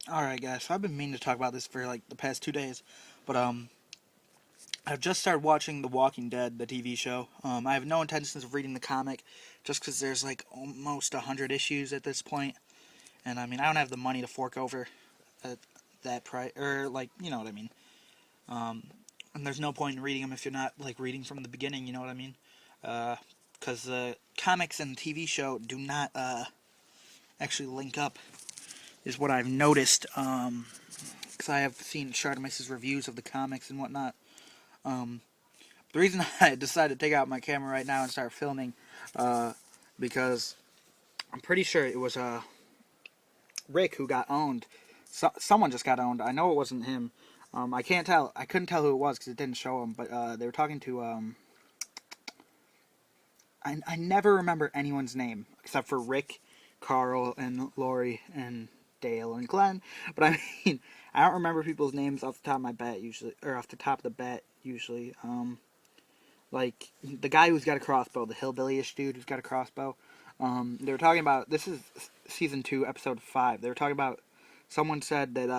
Alright guys, so I've been meaning to talk about this for like the past 2 days, but I've just started watching The Walking Dead, the TV show. I have no intentions of reading the comic, just because there's like almost 100 issues at this point, and I mean I don't have the money to fork over at that price, or like you know what I mean. Um, and there's no point in reading them if you're not like reading from the beginning, you know what I mean? Because the comics and TV show do not actually link up, is what I've noticed. Because I have seen Shartimus's reviews of the comics and whatnot. Um, the reason I decided to take out my camera right now and start filming, because I'm pretty sure it was Rick who got owned. Someone just got owned. I know it wasn't him. I can't tell. I couldn't tell who it was because it didn't show him. But they were talking to. I never remember anyone's name except for Rick, Carl, and Lori, and Dale, and Glenn. But I mean, I don't remember people's names off the top of my bat usually, or off the top of the bat usually. Like the guy who's got a crossbow, the hillbilly-ish dude who's got a crossbow. They were talking about, this is season 2, episode 5. They were talking about, someone said that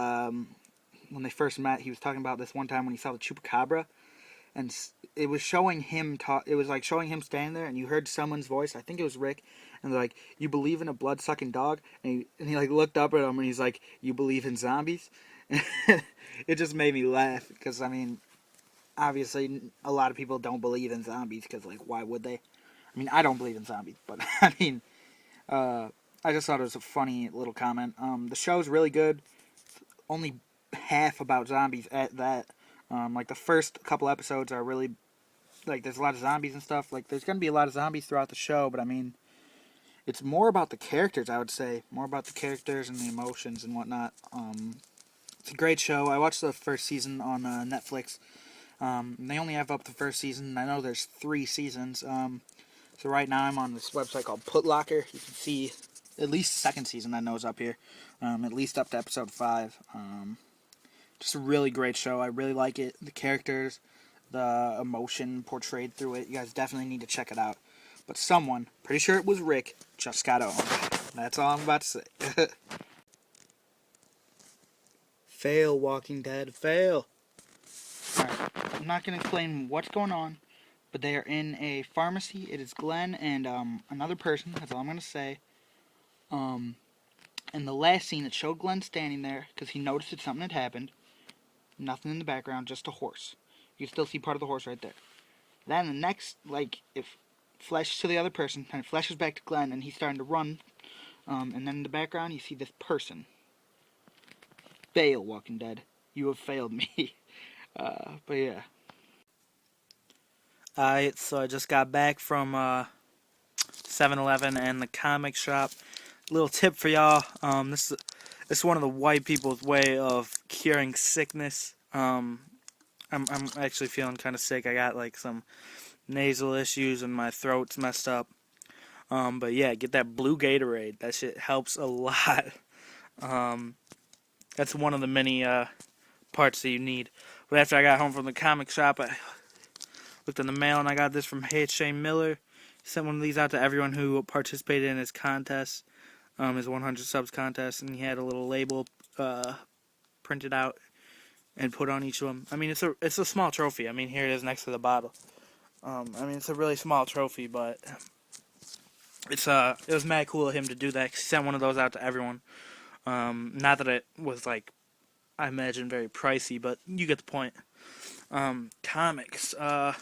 when they first met, he was talking about this one time when he saw the chupacabra, and it was showing him it was like showing him standing there, and you heard someone's voice. I think it was Rick, and they're like, "You believe in a blood-sucking dog?" And he like looked up at him, and he's like, "You believe in zombies?" It just made me laugh because I mean, obviously a lot of people don't believe in zombies because like why would they? I mean, I don't believe in zombies, but I mean, uh, I just thought it was a funny little comment. The show's really good. Only half about zombies at that. Like the first couple episodes are really like there's a lot of zombies and stuff. Like there's gonna be a lot of zombies throughout the show, but I mean, it's more about the characters. I would say more about the characters and the emotions and whatnot. It's a great show. I watched the first season on Netflix. They only have up the first season. I know there's 3 seasons. So right now I'm on this website called Putlocker. You can see at least the second season I know is up here. At least up to episode 5. Just a really great show. I really like it. The characters, the emotion portrayed through it. You guys definitely need to check it out. But someone, pretty sure it was Rick, just got owned. That's all I'm about to say. Fail, Walking Dead. Fail. Alright, I'm not going to explain what's going on, but they are in a pharmacy. It is Glenn and another person. That's all I'm going to say. In the last scene, it showed Glenn standing there because he noticed that something had happened. Nothing in the background, just a horse. You can still see part of the horse right there. Then the next, like, it flashes to the other person, and it flashes back to Glenn, and he's starting to run. And then in the background, you see this person. Fail, Walking Dead. You have failed me. But yeah. Alright, so I just got back from 7-Eleven and the comic shop. Little tip for y'all. This is one of the white people's way of curing sickness. I'm actually feeling kind of sick. I got like some nasal issues and my throat's messed up. But yeah, get that blue Gatorade. That shit helps a lot. That's one of the many parts that you need. But after I got home from the comic shop, I looked in the mail and I got this from H.J. Miller. He sent one of these out to everyone who participated in his contest, his 100 subs contest, and he had a little label printed out and put on each of them. I mean, it's a small trophy. I mean, here it is next to the bottle. I mean, it's a really small trophy, but it was mad cool of him to do that. He sent one of those out to everyone. Not that it was like, I imagine, very pricey, but you get the point. Comics. I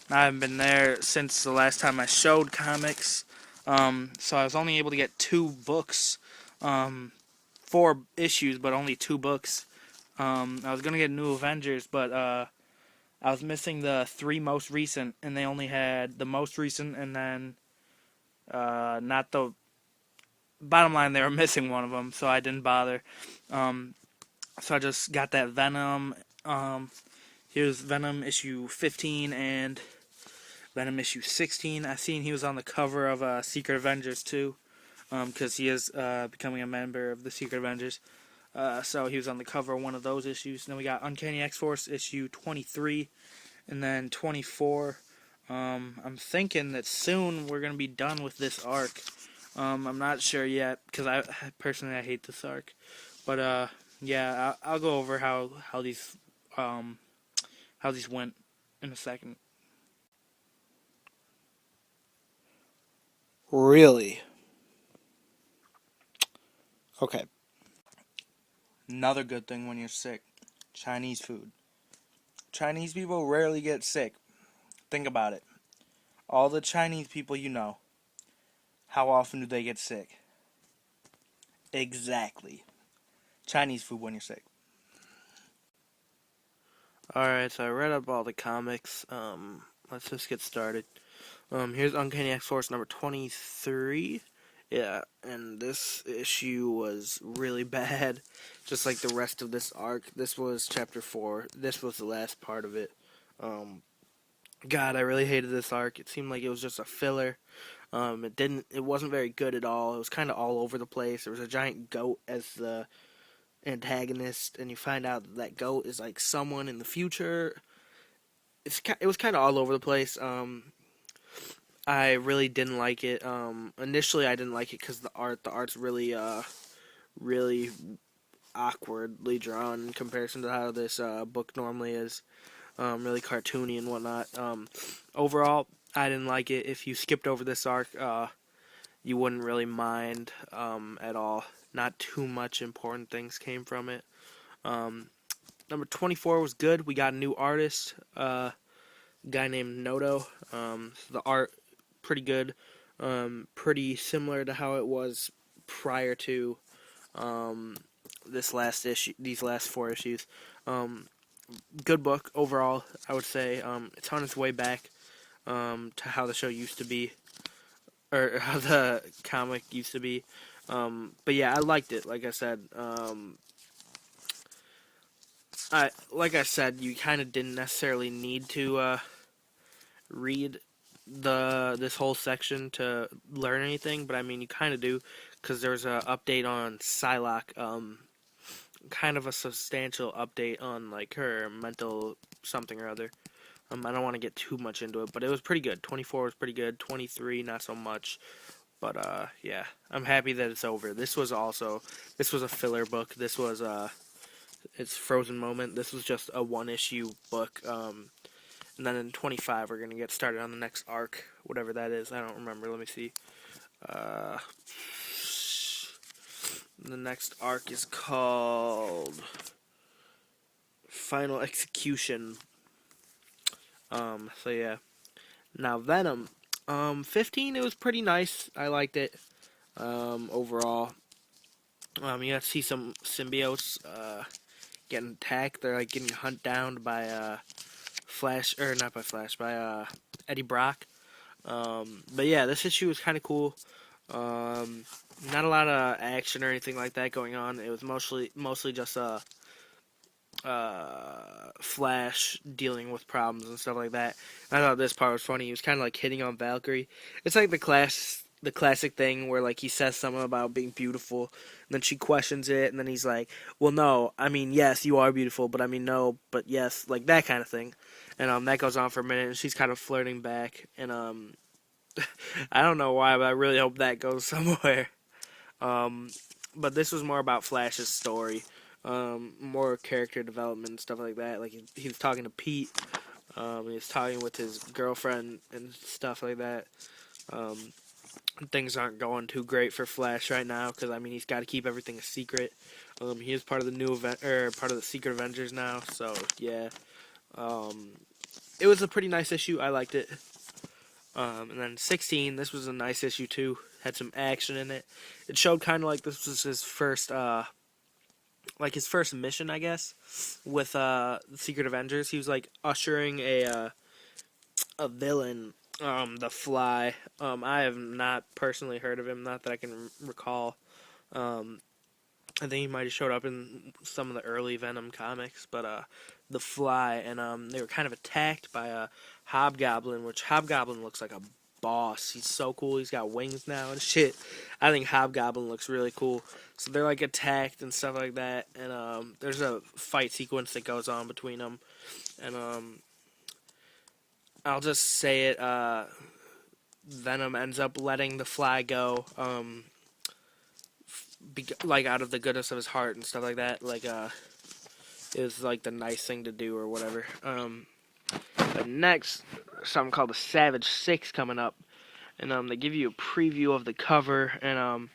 haven't been there since the last time I showed comics. So I was only able to get 2 books, 4 issues, but only 2 books. I was gonna get New Avengers, but I was missing the 3 most recent, and they only had the most recent, and then not the. Bottom line, they were missing one of them, so I didn't bother. So I just got that Venom. Here's Venom issue 15 and Venom issue 16. I seen he was on the cover of Secret Avengers too, because he is becoming a member of the Secret Avengers. So he was on the cover of one of those issues. Then we got Uncanny X-Force issue 23, and then 24. I'm thinking that soon we're gonna be done with this arc. I'm not sure yet because I personally hate this arc, But yeah, I'll go over um how these went in a second. Really? Okay. Another good thing when you're sick, Chinese food. Chinese people rarely get sick. Think about it. All the Chinese people you know, how often do they get sick? Exactly. Chinese food when you're sick. Alright, so I read up all the comics. Let's just get started. Here's Uncanny X-Force number 23. Yeah, and this issue was really bad, just like the rest of this arc. This was chapter 4. This was the last part of it. Um, God, I really hated this arc. It seemed like it was just a filler. It wasn't very good at all. It was kind of all over the place. There was a giant goat as the antagonist, and you find out that goat is like someone in the future. It was kind of all over the place. I really didn't like it. Initially, I didn't like it because the art's really really awkwardly drawn in comparison to how this book normally is. Really cartoony and whatnot. Overall, I didn't like it. If you skipped over this arc, you wouldn't really mind at all. Not too much important things came from it. Um, Number 24 was good. We got a new artist, guy named Noto. The art pretty good, pretty similar to how it was prior to this last issue. These last 4 issues. Good book overall, I would say. It's on its way back to how the show used to be, or how the comic used to be. But yeah, I liked it. Like I said, you kind of didn't necessarily need to read this whole section to learn anything, but I mean you kind of do because there's a update on Psylocke, kind of a substantial update on like her mental something or other. I don't want to get too much into it, but it was pretty good. 24 was pretty good. 23 not so much. But yeah, I'm happy that it's over. This was a filler book. This was its Frozen Moment. This was just a 1 issue book. And then in 25 we're gonna get started on the next arc, whatever that is. I don't remember. Let me see. Uh, the next arc is called Final Execution. So yeah. Now Venom. 15. It was pretty nice. I liked it. Overall. You got to see some symbiotes getting attacked. They're like getting hunted down by Flash, or not by Flash, by Eddie Brock. But yeah, this issue was kind of cool. Not a lot of action or anything like that going on. It was mostly just Flash dealing with problems and stuff like that. I thought this part was funny. He was kind of like hitting on Valkyrie. It's like the classic thing where like he says something about being beautiful, and then she questions it, and then he's like, "Well, no, I mean yes, you are beautiful, but I mean no, but yes," like that kind of thing. And that goes on for a minute, and she's kind of flirting back, and I don't know why, but I really hope that goes somewhere. Um, but this was more about Flash's story, more character development and stuff like that. Like he was talking to Pete, he was talking with his girlfriend and stuff like that. Um, Things aren't going too great for Flash right now because I mean he's got to keep everything a secret. He is part of the new event or part of the Secret Avengers now, so yeah. Um, it was a pretty nice issue. I liked it. And then 16, this was a nice issue too. Had some action in it. It showed kind of like this was his first mission, I guess, with the Secret Avengers. He was like ushering a villain, the Fly. I have not personally heard of him, not that I can recall. Um, I think he might have showed up in some of the early Venom comics, but the Fly, and they were kind of attacked by a Hobgoblin, which Hobgoblin looks like a boss. He's so cool. He's got wings now and shit. I think Hobgoblin looks really cool. So they're like attacked and stuff like that, and there's a fight sequence that goes on between them, and I'll just say it. Venom ends up letting the Fly go. like out of the goodness of his heart and stuff like that. Like it was like the nice thing to do or whatever. But next, something called the Savage Six coming up, and they give you a preview of the cover and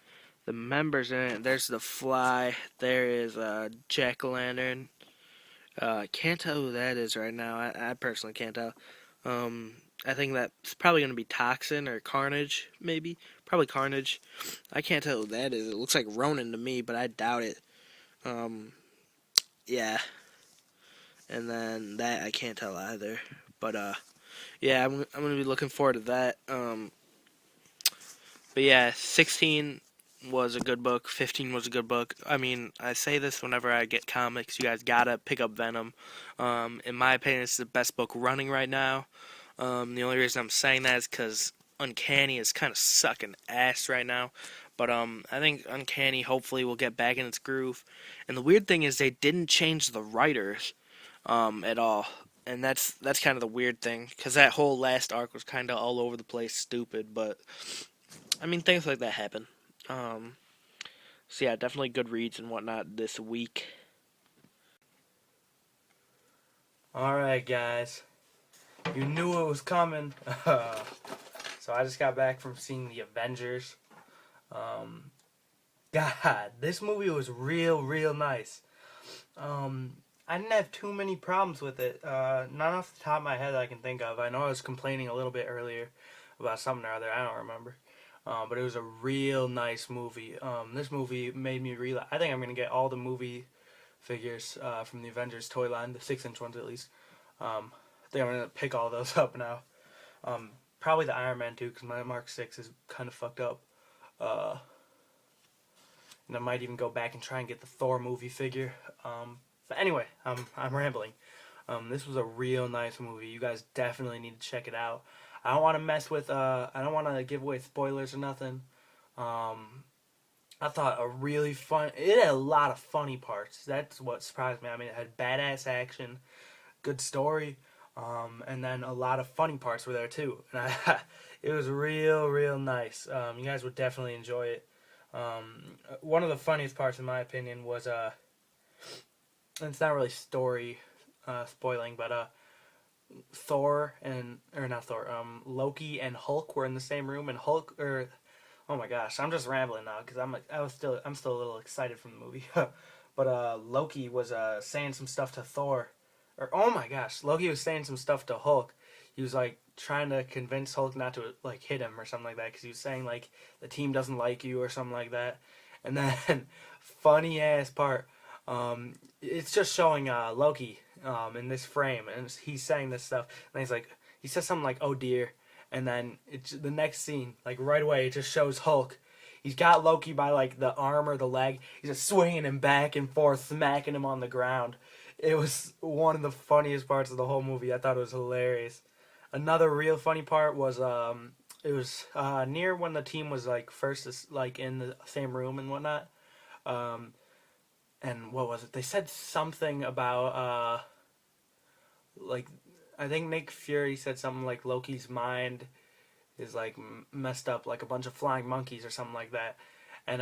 the members in it. There's the Fly. There is Jack O' Lantern. Can't tell who that is right now. I personally can't tell. I think that's probably going to be Toxin or Carnage, maybe. Probably Carnage. I can't tell who that is. It looks like Ronin to me, but I doubt it. Um, yeah. And then that I can't tell either. But yeah, I'm gonna be looking forward to that. But yeah, 16 was a good book. 15 was a good book. I mean, I say this whenever I get comics. You guys gotta pick up Venom. In my opinion, it's the best book running right now. The only reason I'm saying that is because Uncanny is kind of sucking ass right now. But I think Uncanny hopefully will get back in its groove. And the weird thing is they didn't change the writers at all. And that's kind of the weird thing, because that whole last arc was kind of all over the place, stupid. But I mean, things like that happen. So yeah, definitely good reads and whatnot this week. Alright, guys. You knew it was coming. So I just got back from seeing The Avengers. God, this movie was real nice. I didn't have too many problems with it. Not off the top of my head that I can think of. I know I was complaining a little bit earlier about something or other. I don't remember. But it was a real nice movie. This movie made me realize. I think I'm going to get all the movie figures from the Avengers toy line, the 6-inch ones at least. I think I'm going to pick all those up now. Probably the Iron Man too, because my Mark 6 is kind of fucked up. And I might even go back and try and get the Thor movie figure. But anyway, I'm rambling. This was a real nice movie. You guys definitely need to check it out. I don't want to mess with. I don't want to give away spoilers or nothing. I thought a really fun. It had a lot of funny parts. That's what surprised me. I mean, it had badass action, good story, and then a lot of funny parts were there too. And it was real nice. You guys would definitely enjoy it. One of the funniest parts, in my opinion, was it's not really story spoiling, but Loki and Hulk were in the same room, and oh my gosh, I'm just rambling now because I'm still a little excited from the movie. But Loki was saying some stuff to Thor, or oh my gosh, Loki was saying some stuff to Hulk. He was like trying to convince Hulk not to like hit him or something like that, because he was saying like the team doesn't like you or something like that. And then funny ass part, it's just showing Loki in this frame, and he's saying this stuff, and he says something like "oh dear," and then the next scene, like right away, it just shows Hulk. He's got Loki by like the arm or the leg. He's just swinging him back and forth, smacking him on the ground. It was one of the funniest parts of the whole movie. I thought it was hilarious. Another real funny part was it was near when the team was like first like in the same room and whatnot. And what was it? They said something about like I think Nick Fury said something like Loki's mind is like messed up, like a bunch of flying monkeys or something like that. And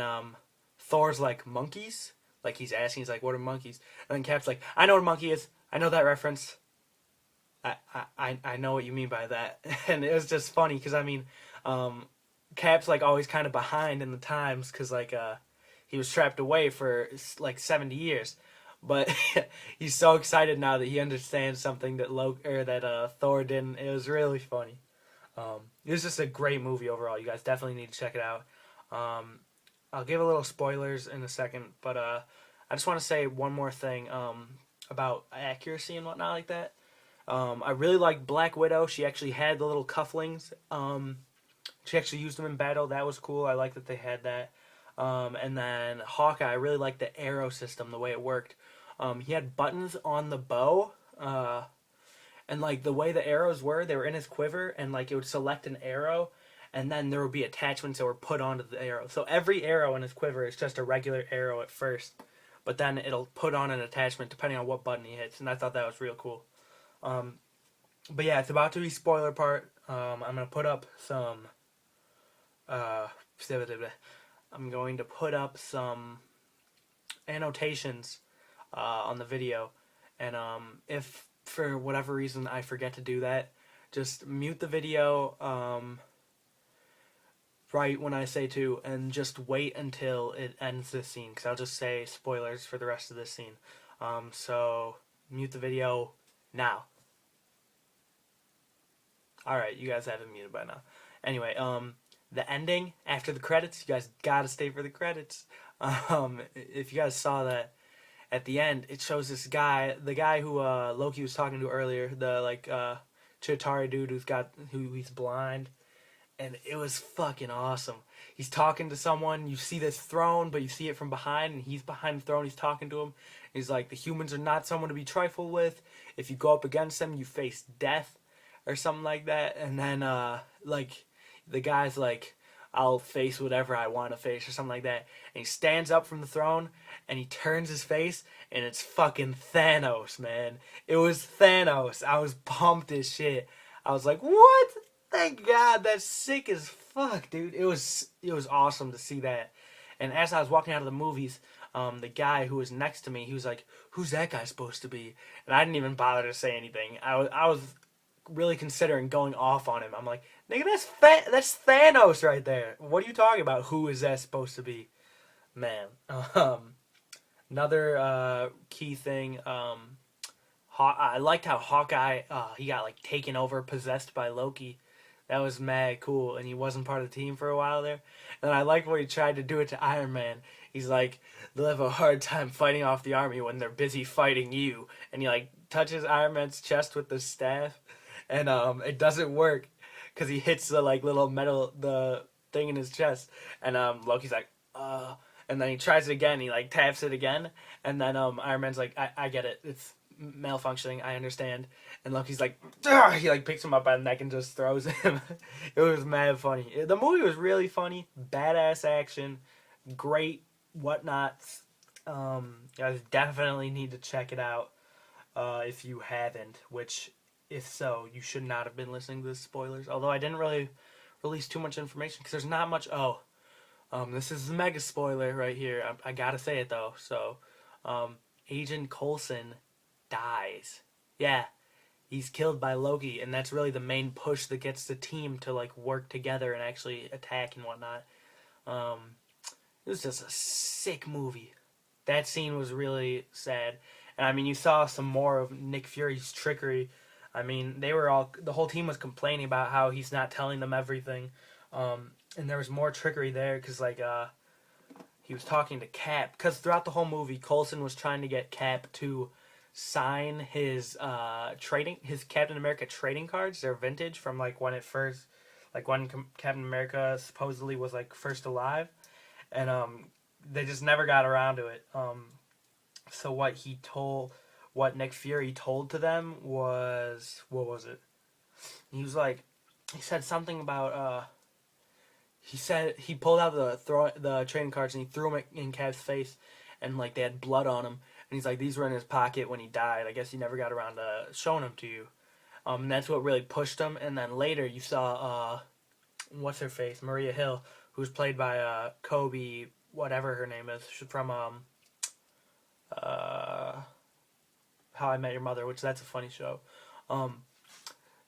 Thor's like, monkeys? Like he's asking, he's like, what are monkeys? And then Cap's like, I know what a monkey is. I know that reference. I know what you mean by that. And it was just funny because I mean, Cap's like always kind of behind in the times because like he was trapped away for like 70 years. But he's so excited now that he understands something that Thor didn't. It was really funny. It was just a great movie overall. You guys definitely need to check it out. I'll give a little spoilers in a second, but I just want to say one more thing about accuracy and whatnot like that. I really liked Black Widow. She actually had the little cufflings. She actually used them in battle. That was cool. I like that they had that. And then Hawkeye, I really liked the arrow system, the way it worked. He had buttons on the bow, and like the way the arrows were, they were in his quiver, and like it would select an arrow, and then there would be attachments that were put onto the arrow. So every arrow in his quiver is just a regular arrow at first, but then it'll put on an attachment depending on what button he hits, and I thought that was real cool. But yeah, it's about to be spoiler part. I'm gonna put up some I'm going to put up some annotations on the video, and if for whatever reason I forget to do that, just mute the video right when I say to, and just wait until it ends this scene, because I'll just say spoilers for the rest of this scene. So mute the video now. Alright, you guys have it muted by now. Anyway, the ending after the credits, you guys gotta stay for the credits. If you guys saw that, at the end, it shows this guy, the guy who Loki was talking to earlier, the Chitauri dude he's blind, and it was fucking awesome. He's talking to someone, you see this throne, but you see it from behind, and he's behind the throne, he's talking to him. He's like, the humans are not someone to be trifled with. If you go up against them, you face death, or something like that. And then, the guy's like, I'll face whatever I want to face, or something like that. And he stands up from the throne, and he turns his face, and it's fucking Thanos, man. It was Thanos. I was pumped as shit. I was like, what? Thank God, that's sick as fuck, dude. It was awesome to see that. And as I was walking out of the movies, the guy who was next to me, he was like, who's that guy supposed to be? And I didn't even bother to say anything. I was really considering going off on him. I'm like, nigga, that's Thanos right there. What are you talking about? Who is that supposed to be? Man. Another key thing, I liked how Hawkeye, he got like taken over, possessed by Loki. That was mad cool, and he wasn't part of the team for a while there. And I like what he tried to do it to Iron Man. He's like, they'll have a hard time fighting off the army when they're busy fighting you. And he like touches Iron Man's chest with the staff, and it doesn't work because he hits the like little metal the thing in his chest, and Loki's like, and then he tries it again. He like taps it again, and then Iron Man's like, I get it. It's malfunctioning. I understand. And Loki's like, ugh! He like picks him up by the neck and just throws him. It was mad funny. The movie was really funny. Badass action, great whatnots. You guys definitely need to check it out if you haven't. Which, if so, you should not have been listening to the spoilers. Although I didn't really release too much information because there's not much. This is a mega spoiler right here. I gotta say it though. So, Agent Coulson dies. Yeah, he's killed by Loki, and that's really the main push that gets the team to like work together and actually attack and whatnot. It was just a sick movie. That scene was really sad, and I mean, you saw some more of Nick Fury's trickery. I mean, the whole team was complaining about how he's not telling them everything, and there was more trickery there because he was talking to Cap, because throughout the whole movie, Coulson was trying to get Cap to sign his Captain America trading cards. They're vintage from like when Captain America supposedly was like first alive, and they just never got around to it. So what Nick Fury told to them was, what was it? He said something about he pulled out the trading cards and he threw them in Cap's face, and like they had blood on them. And he's like, these were in his pocket when he died. I guess he never got around to showing them to you. And that's what really pushed him. And then later you saw, what's her face? Maria Hill, who's played by Kobe, whatever her name is, from How I Met Your Mother, which that's a funny show.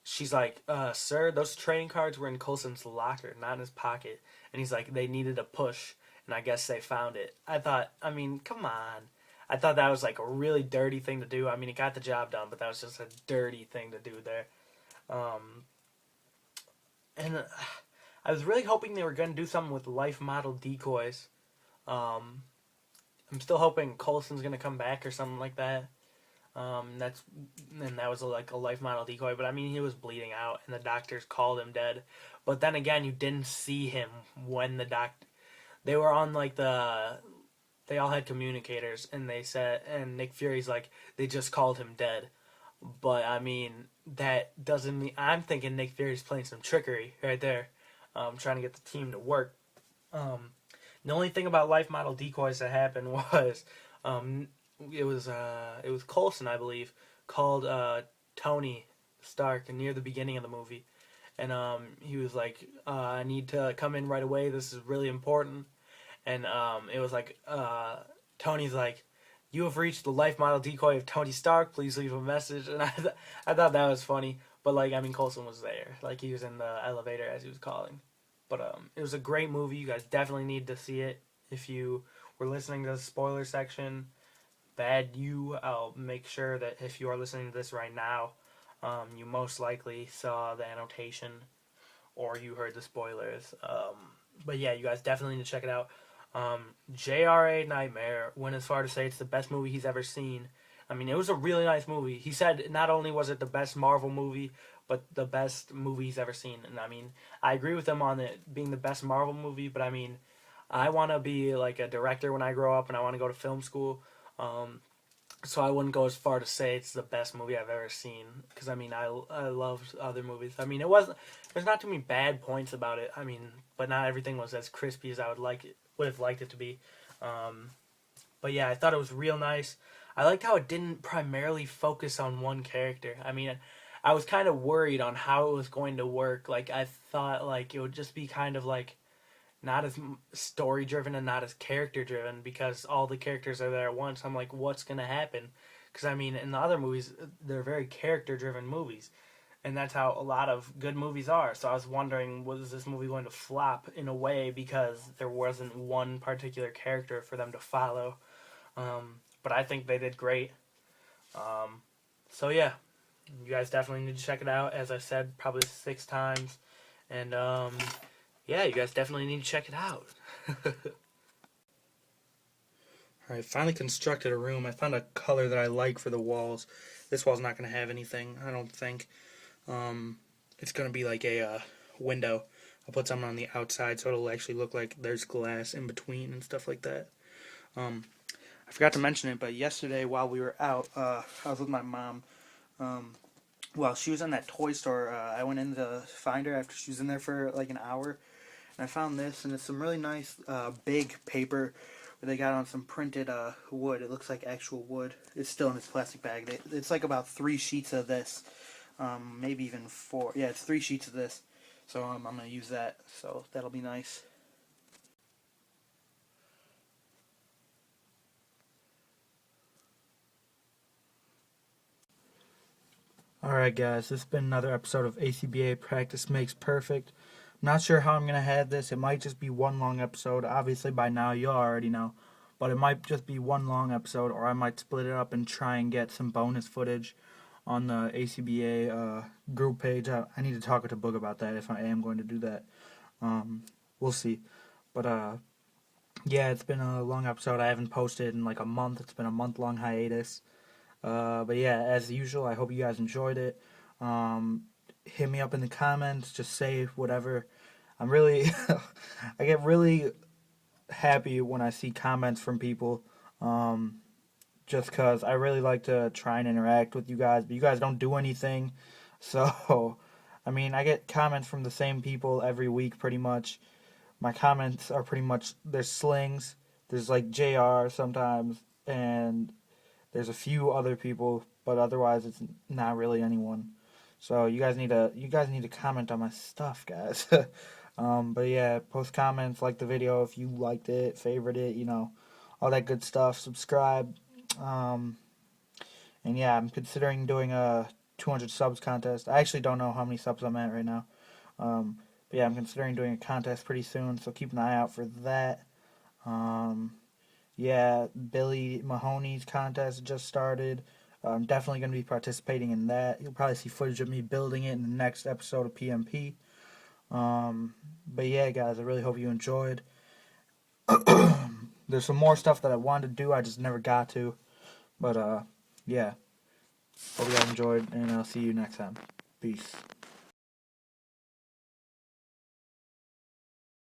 She's like, sir, those trading cards were in Coulson's locker, not in his pocket. And he's like, they needed a push, and I guess they found it. I mean, come on. I thought that was like a really dirty thing to do. I mean, it got the job done, but that was just a dirty thing to do there. And I was really hoping they were going to do something with life model decoys. I'm still hoping Coulson's going to come back or something like that. That was like a life model decoy, but I mean, he was bleeding out, and the doctors called him dead. But then again, you didn't see him when they were on like they all had communicators, and they said, and Nick Fury's like, they just called him dead. But I mean, that doesn't mean, I'm thinking Nick Fury's playing some trickery right there, trying to get the team to work. The only thing about life model decoys that happened was, it was Coulson, I believe, called Tony Stark near the beginning of the movie, and he was like, I need to come in right away, this is really important. and it was like Tony's like, "You have reached the life model decoy of Tony Stark. Please leave a message." And I thought that was funny. But like, I mean, Coulson was there, like he was in the elevator as he was calling. But it was a great movie. You guys definitely need to see it. If you were listening to the spoiler section, I'll make sure that if you are listening to this right now, you most likely saw the annotation or you heard the spoilers. But yeah, you guys definitely need to check it out. J.R.A. Nightmare went as far to say it's the best movie he's ever seen. I mean, it was a really nice movie. He said not only was it the best Marvel movie, but the best movie he's ever seen. And I mean, I agree with him on it being the best Marvel movie, but I mean, I want to be like a director when I grow up and I want to go to film school. So I wouldn't go as far to say it's the best movie I've ever seen, because I mean I loved other movies. I mean there's not too many bad points about it. I mean, but not everything was as crispy as I would have liked it to be. But yeah, I thought it was real nice. I liked how it didn't primarily focus on one character. I mean, I was kind of worried on how it was going to work. Like I thought like it would just be kind of like not as story driven and not as character driven, because all the characters are there at once. I'm like, what's gonna happen? Because I mean, in the other movies, they're very character driven movies, and that's how a lot of good movies are. So I was wondering, was this movie going to flop in a way because there wasn't one particular character for them to follow? But I think they did great. So yeah, you guys definitely need to check it out. As I said, probably 6 times, and yeah, you guys definitely need to check it out. Alright, finally constructed a room. I found a color that I like for the walls. This wall's not going to have anything, I don't think. It's going to be like a window. I'll put something on the outside so it'll actually look like there's glass in between and stuff like that. I forgot to mention it, but yesterday while we were out, I was with my mom. Well, she was in that toy store. I went in to find her after she was in there for like an hour. And I found this, and it's some really nice big paper where they got on some printed wood. It looks like actual wood. It's still in its plastic bag. It's like about 3 sheets of this, maybe even 4. Yeah, it's 3 sheets of this. So I'm going to use that, so that'll be nice. Alright guys, this has been another episode of ACBA Practice Makes Perfect. I'm not sure how I'm going to have this. It might just be one long episode. Obviously by now you already know. But it might just be one long episode, or I might split it up and try and get some bonus footage on the ACBA group page. I need to talk to Boog about that if I am going to do that. We'll see. But yeah, it's been a long episode. I haven't posted in like a month. It's been a month-long hiatus. But yeah, as usual, I hope you guys enjoyed it. Hit me up in the comments. Just say whatever. I'm really, I get really happy when I see comments from people. Just because I really like to try and interact with you guys, but you guys don't do anything. So, I mean, I get comments from the same people every week pretty much. My comments are pretty much, there's Slings, there's like JR sometimes, and there's a few other people, but otherwise it's not really anyone. So you guys need to comment on my stuff, guys. But yeah, post comments, like the video if you liked it, favorite it, you know, all that good stuff. Subscribe. And yeah, I'm considering doing a 200 subs contest. I actually don't know how many subs I'm at right now. But yeah, I'm considering doing a contest pretty soon, so keep an eye out for that. Yeah, Billy Mahoney's contest just started. I'm definitely going to be participating in that. You'll probably see footage of me building it in the next episode of P.M.P. But yeah, guys, I really hope you enjoyed. There's some more stuff that I wanted to do, I just never got to. But yeah, hope you guys enjoyed, and I'll see you next time. Peace.